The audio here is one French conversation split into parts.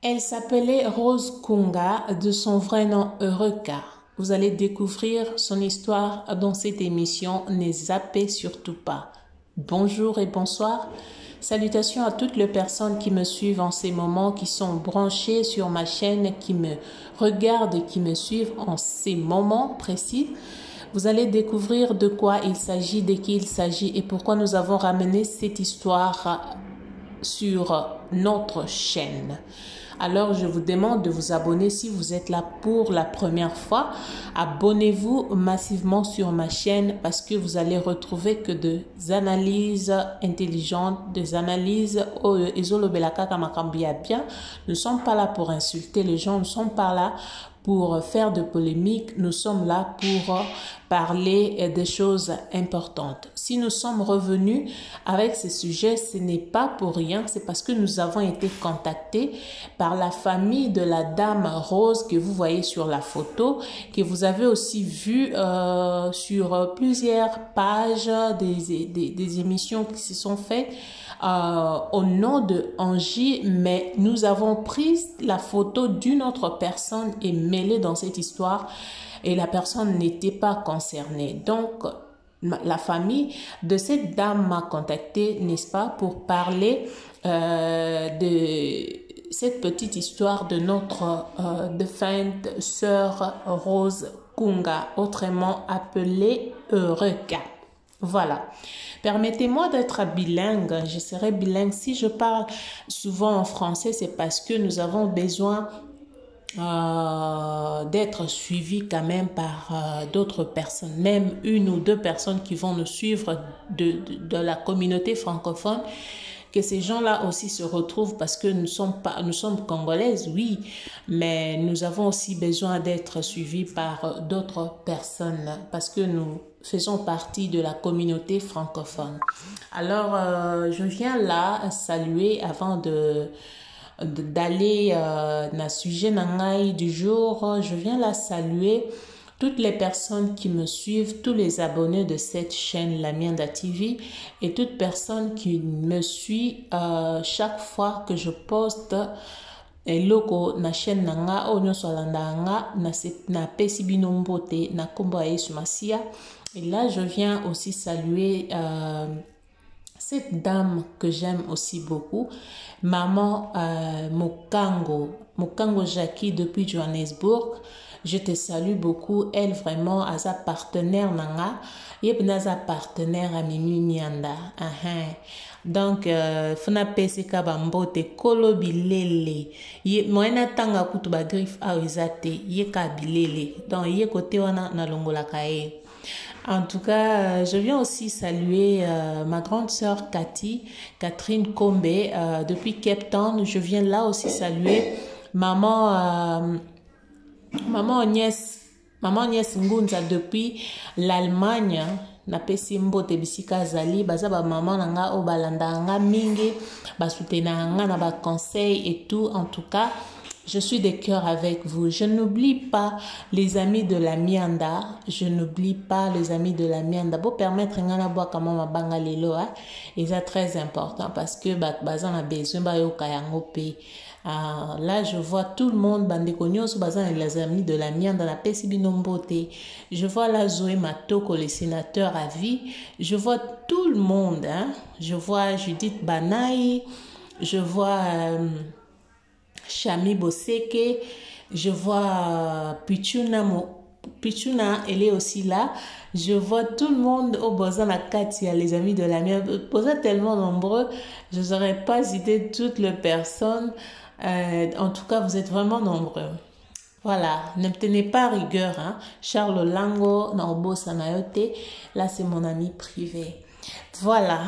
Elle s'appelait Rose Kunga, de son vrai nom Eureka. Vous allez découvrir son histoire dans cette émission, ne zappez surtout pas. Bonjour et bonsoir. Salutations à toutes les personnes qui me suivent en ces moments, qui sont branchées sur ma chaîne, qui me regardent et qui me suivent en ces moments précis. Vous allez découvrir de quoi il s'agit, de qui il s'agit et pourquoi nous avons ramené cette histoire sur notre chaîne. Alors, je vous demande de vous abonner si vous êtes là pour la première fois. Abonnez-vous massivement sur ma chaîne parce que vous allez retrouver que des analyses intelligentes, des analyses bien. Nous ne sommes pas là pour insulter les gens, nous ne sommes pas là pour faire de polémiques, nous sommes là pour parler des choses importantes. Si nous sommes revenus avec ce sujet, ce n'est pas pour rien, c'est parce que nous avons été contactés par la famille de la dame Rose que vous voyez sur la photo, que vous avez aussi vu sur plusieurs pages des émissions qui se sont faites au nom de Angie, mais nous avons pris la photo d'une autre personne et mêlée dans cette histoire et la personne n'était pas concernée. Donc, la famille de cette dame m'a contacté, n'est-ce pas, pour parler de cette petite histoire de notre défunte sœur Rose Kunga, autrement appelée Eureka. Voilà. Permettez-moi d'être bilingue. Je serai bilingue. Si je parle souvent en français, c'est parce que nous avons besoin d'être suivis quand même par d'autres personnes, même une ou deux personnes qui vont nous suivre de la communauté francophone, que ces gens-là aussi se retrouvent parce que nous sommes congolaises, oui, mais nous avons aussi besoin d'être suivis par d'autres personnes parce que nous faisons partie de la communauté francophone. Alors, je viens là saluer avant d'aller dans le sujet du jour, je viens là saluer toutes les personnes qui me suivent, tous les abonnés de cette chaîne Lamianda TV et toute personne qui me suit chaque fois que je poste eloko na chaîne nanga onyo solandanga na pesi binombote na kombo ya Yesu Masia. Et là je viens aussi saluer cette dame que j'aime aussi beaucoup, maman Mokango Jackie depuis Johannesburg. Je te salue beaucoup. Elle vraiment a sa partenaire nanga, yebna sa partenaire à Mimi Mianda. Donc fona peseka bambote kolo bilele. Ye moena tanga kutu ba griffe a uzate ye ka bilele. Donc ye côté wana na longola kae. En tout cas, je viens aussi saluer ma grande sœur Catherine Kombe depuis Cape Town. Je viens là aussi saluer maman Agnès Ngunza depuis l'Allemagne. Na pesi mbote bisika zali baza ba maman nanga o balanda nga mingi basutena nga na ba conseil et tout. En tout cas, je suis de cœur avec vous. Je n'oublie pas les amis de la Mianda. Je n'oublie pas les amis de la Mianda. Pour permettre ngana boa kama mabanga lelo, et c'est très important parce que bazan a besoin ba yo kayango pe. Là, je vois tout le monde, Bandekonyo, bazan les amis de la Mianda, la Pesi Binombote. Je vois la Zoé Matoko, le sénateur à vie. Je vois tout le monde. Je vois Judith Banaï. Je vois Chami Boseke, je vois Pichuna, elle est aussi là. Je vois tout le monde au Bozan à Katia, les amis de la mienne. Bozan tellement nombreux, je ne saurais pas citer toutes les personnes. En tout cas, vous êtes vraiment nombreux. Voilà, ne me tenez pas rigueur. Charles Lango, Naobo Sanayote, là c'est mon ami privé. Voilà,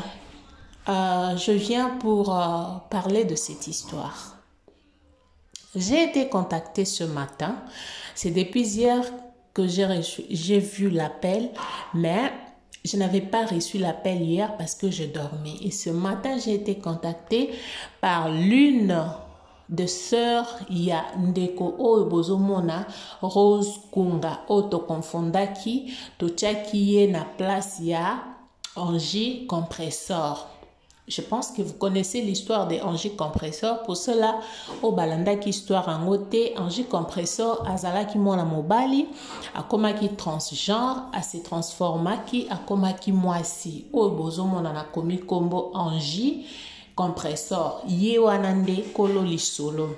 je viens pour parler de cette histoire. J'ai été contactée ce matin. C'est depuis hier que j'ai vu l'appel, mais je n'avais pas reçu l'appel hier parce que je dormais. Et ce matin, j'ai été contactée par l'une de sœurs ya ndeko o bozomona Rose Kunga auto confondaki to ye na place ya Angie Compressor. Je pense que vous connaissez l'histoire de Angie Compressor. Pour cela, au balanda qui histoire en côté, Angie Compressor azala ki mwana mobali, akoma ki transgenre, a se transforma ki akoma ki mwasi. O bozo mona na komi kombo Angie Compressor. Ye wanande kolo lisolo.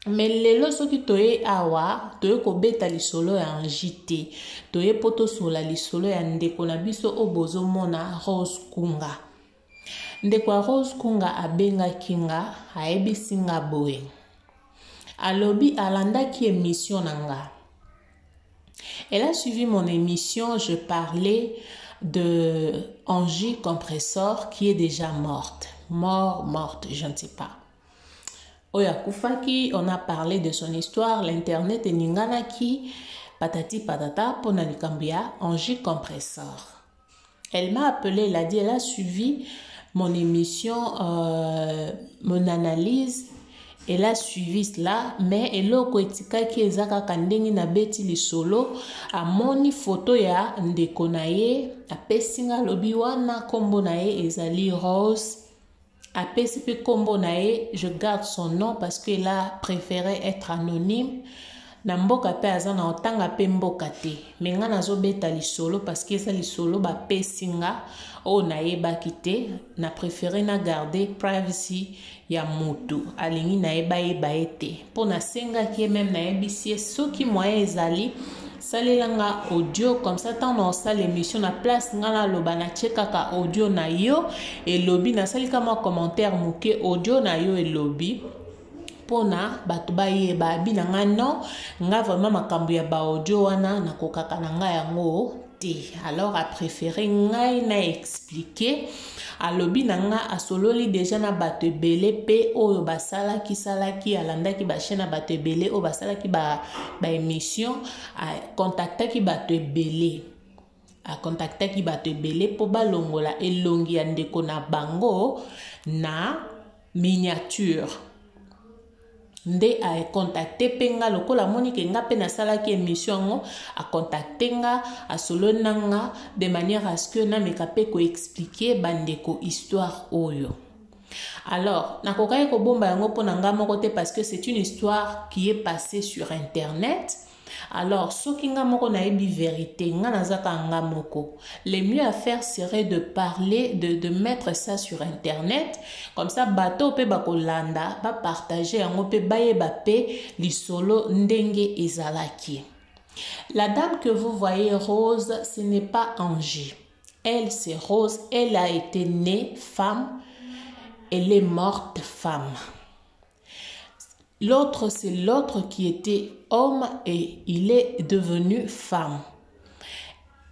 Mais lelo soki toye awa, toye kobeta lisolo ya Angie te. Toye poto sola lisolo ya ndeko na biso o bozo mona Rose Kunga. Ndekwa Rose Kunga abenga kinga, aebisi nga boye. Alobi alanda ki émission nanga. Elle a suivi mon émission, je parlais de Angie Compressor qui est déjà morte. Morte, je ne sais pas. Oya Kufaki, on a parlé de son histoire, l'internet et Ninganaki, patati patata, ponalikambiya, Angie Compressor. Elle m'a appelé, elle a dit, elle a suivi mon émission, mon analyse, elle a suivi cela, mais elle a koetika ki ezaka kandengi na beti li solo, a moni photo ya ndeko na ye, a pesinga lobi wana kombo na ye ezali Rose, a pesipe kombo na ye, je garde son nom parce qu'elle a préféré être anonyme. Na mboka pe aza na otanga pe mboka te. Menga nazo beta lisolo parce que eza lisolo ba pesinga o na yeba kite. Na préféré na garder privacy ya mutu. Alingi na yeba ete. Po na senga ki même na yebisi soki moyen ezali salelanga audio comme ça tant on sale l'émission na place ngana loba na chekaka audio na yo et lobby na sali kama commentaire muke audio na yo et lobby. Pona batu bayeba bina nga non nga vraiment makambo ya ba audio wana na kokaka na nga yango te. Alors a préféré ngai na expliquer alobi na nga asololi déjà na batu ebele pe oyo basala ki alanda ki ba chaîne batu ebele o basala ki ba émission a contacta ki batu ebele a contacta ki batu ebele po balongola elongi ya ndeko na bango na miniature. Nde a contacté penga lokola monique nga pe na sala ki émission a contacté nga a solo nanga de manière à ce que na mekape ko expliquer bandeko histoire oyo. Alors nakokai ko bomba yango pona nga moko te parce que c'est une histoire qui est passée sur internet. Alors, soki nga moko na ebi vérité, nga nazaka nga moko. Le mieux à faire serait de parler, de mettre ça sur internet. Comme ça, bato pe bakolanda, ba partager yango pe bayeba pe lisolo ndenge ezalaki. La dame que vous voyez Rose, ce n'est pas Angie. Elle, c'est Rose. Elle a été née femme. Elle est morte femme. L'autre, c'est l'autre qui était homme et il est devenu femme.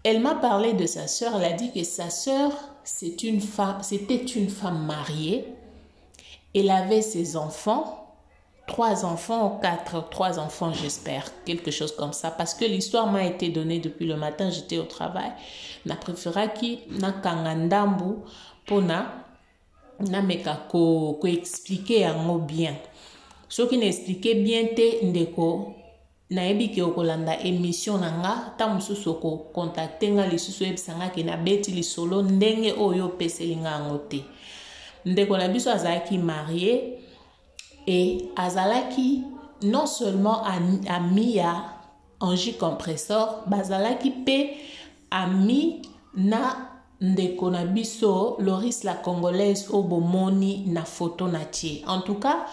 Elle m'a parlé de sa sœur. Elle a dit que sa sœur, c'était une femme mariée. Elle avait ses enfants, 3 enfants ou 3 enfants, j'espère, quelque chose comme ça. Parce que l'histoire m'a été donnée depuis le matin, j'étais au travail. Na préféra ki na kangandambu pour na meka ko expliquer yango bien. Ce qui n'expliquait bien te ndeko na ebi ke okolanda émission nanga ta mususu ko contacter nga lisusu ebisanga ke na beti lisolo ndenge oyo peselinga ngote. Ndeko na biso azalaki marié et azalaki non seulement ami ya Angie Compressor, bazalaki pe ami na ndeko na biso Loris la Congolaise obomoni na photo na tie. En tout cas,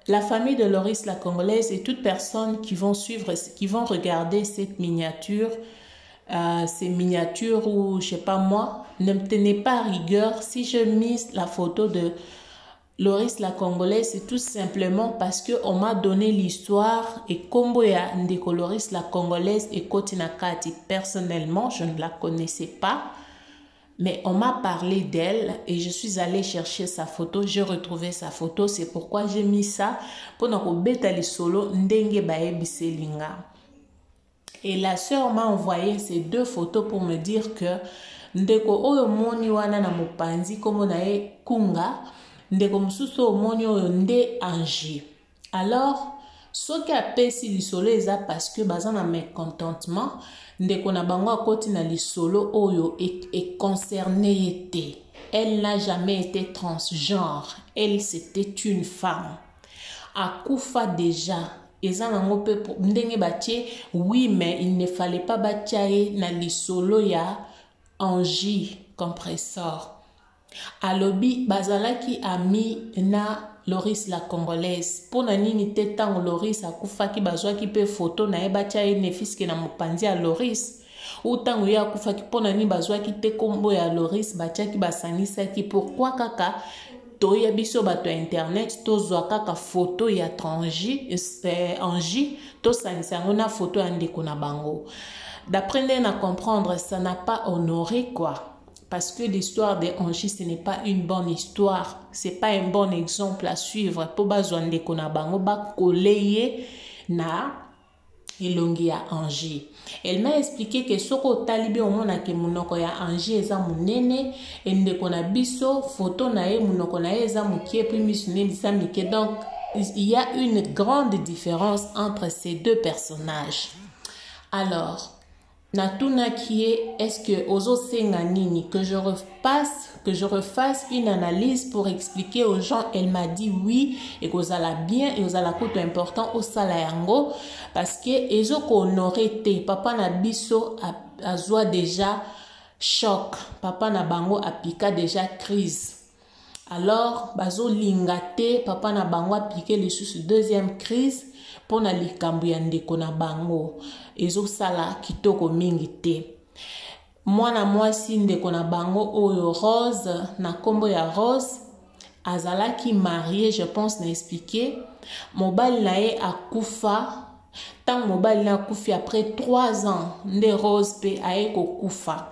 la famille de Loris la Congolaise et toute personne qui vont suivre, qui vont regarder cette miniature, ces miniatures ou je sais pas moi, ne me tenez pas rigueur si je mise la photo de Loris la Congolaise, c'est tout simplement parce que on m'a donné l'histoire et kombo ya ndeko Loris la Congolaise et Kotina Kati. Personnellement, je ne la connaissais pas. Mais on m'a parlé d'elle et je suis allée chercher sa photo. J'ai retrouvé sa photo. C'est pourquoi j'ai mis ça pour nous solo ndenge baebi selinga. Et la sœur m'a envoyé ces 2 photos pour me dire que ndeko oyo moni wana na mopanzi komo na e kunga ndeko mususu moni oyo nde Angie. Alors ce qui a pesi lisolo eza parce que bazan na mécontentement ndeko na bango akoti na lisolo oyo est concerné yete. Elle n'a jamais été transgenre. Elle, c'était une femme. Akufa déjà. Oui, mais il ne fallait pas bâtir na lisolo ya Angie compressor. Alobi bazalaki ami na Loris la Congolaise. Pona nini te tango Loris akufaki bazwaki pe photo na ebatia ne fiske na mopanzi ya Loris. Ou tango ya akufaki pona nini bazwaki te kombo ya Loris batiaki basangisaki. Pourquoi kaka toya biso bato internet tozwa kaka photo ya Angie to sanisa yango na photo ya ndeko na bango. D'après nous à comprendre, ça n'a pas honoré quoi. Parce que l'histoire de Angie, ce n'est pas une bonne histoire. Ce n'est pas un bon exemple à suivre. Pour besoin de konabango ba koleye na ilongi ya Angie. Elle m'a expliqué que soko talibi omona ke munoko ya Angie eza munene et ndeko na biso photo na ye munoko na ye eza mukie puis misune bisa mike. Donc il y a une grande différence entre ces deux personnages. Alors Natuna qui est-ce que Ozo Senganini que je refasse une analyse pour expliquer aux gens. Elle m'a dit oui et que vous allez bien et vous allez coûter important au salayango parce que Ezo honoré te papa na biso a zoa déjà choc, papa na bango a pika déjà crise. Alors bazo lingate papa na bango a piqué les sous deuxième crise. Pona likambu ya ndeko na bango ezo sala kitoko mingi te. Mwana mwasi ndeko na bango oyo Rose na kombo ya Rose azalaki marié, je pense na expliqué. Mobali na ye akufa. Tant mobali na akufi après 3 ans nde Rose pe aye ko kufa.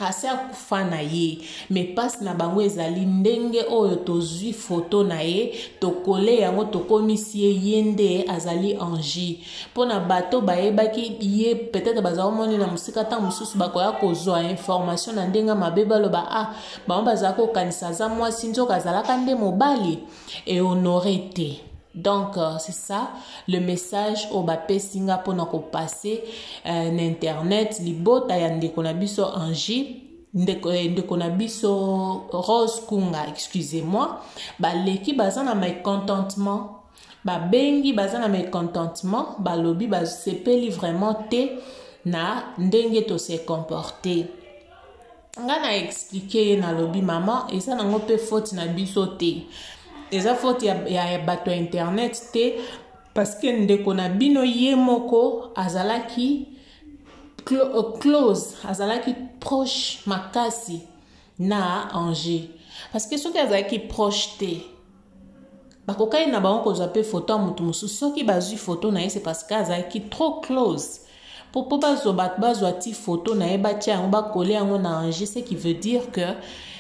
Ase akufa na ye mais passe na bango ezali ndenge oyo tozwi photo na ye tokole yango tokomisi ye yende azali Angie. Pona bato bayebaki ye peut-être bazao moni na musika ta mususu bakoya kozwa information na ndenga mabeba loba bango bazako kanisa za mwasi nzoka azalaka nde mobali et honoré te. Donc c'est ça le message au bapé Singapour na ko passer n'internet libota ya ndeko na biso Angie ndeko na biso Rose Kunga, excusez-moi, baleki bazana mécontentement babengi bazana mécontentement balobi basepeli vraiment te na ndenge to se comporter. Ngana expliquer na lobi maman eza nango pe faute na biso te. Eza faute ya bato internet te parce que ndeko na bino ye moko azalaki close, azalaki proche makasi na Angie. Parce que ceux qui azalaki proche te bakokai na bango kozwa pe photo mutu mususu soki bazwi photo na ye c'est parce que azalaki trop close. Pour bazwa ti photo na ye batia yango bakole yango na Angie, ce qui veut dire que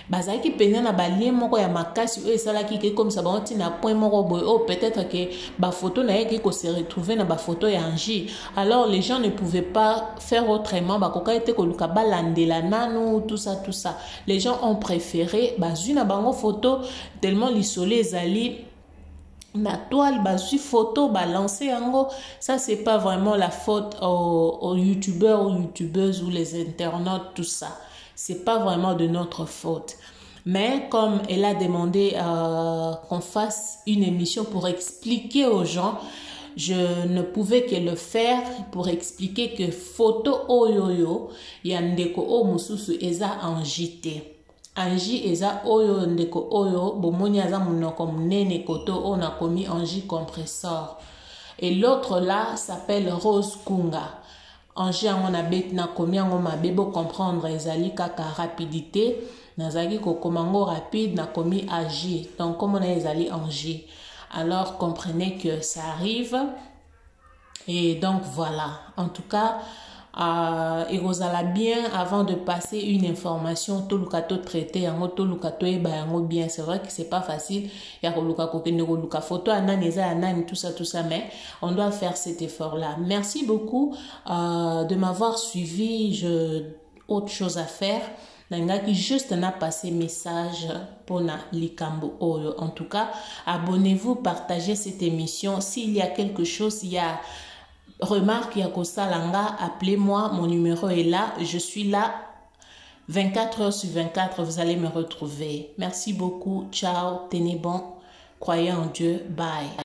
bazaki pena na balien moko ya makasi o esalaki ke comme ça bango tina point moko boy oh peut-être que ba photo na ye ko se retrouver na ba photo ya Angie. Alors les gens ne pouvaient pas faire autrement bakoka ete ko luka balandela nanu tout ça. Les gens ont préféré bazui na bango photo tellement l'isolé ezali na toile bazui photo balancer yango. Ça c'est pas vraiment la faute aux youtubeurs ou youtubeuses ou les internautes tout ça. C'est pas vraiment de notre faute. Mais comme elle a demandé qu'on fasse une émission pour expliquer aux gens, je ne pouvais que le faire pour expliquer que photo oyoyo yandeko o mususu eza Angie te. Angie eza oyo ndeko oyo bomoni aza munoko munene koto on a commis Angie compressor. Et l'autre là s'appelle Rose Kunga. Angie on a bet na komi on ma bebo comprendre ezali kaka rapidité nazaki ko komango rapide na komi agir. Donc comme on a ezali Angie. Alors comprenez que ça arrive. Et donc voilà. En tout cas et vous allez bien avant de passer une information tout le cato traité en tout le cato et bien. C'est vrai que c'est pas facile. Il y a le photo tout ça mais on doit faire cet effort là. Merci beaucoup de m'avoir suivi. Autre chose à faire. Nangaki juste n'a passé message pour na likambo oyo. En tout cas, abonnez-vous, partagez cette émission. S'il y a quelque chose, il y a remarque, il y a Kosalanga, appelez-moi, mon numéro est là, je suis là 24 heures sur 24, vous allez me retrouver. Merci beaucoup. Ciao. Tenez bon. Croyez en Dieu. Bye.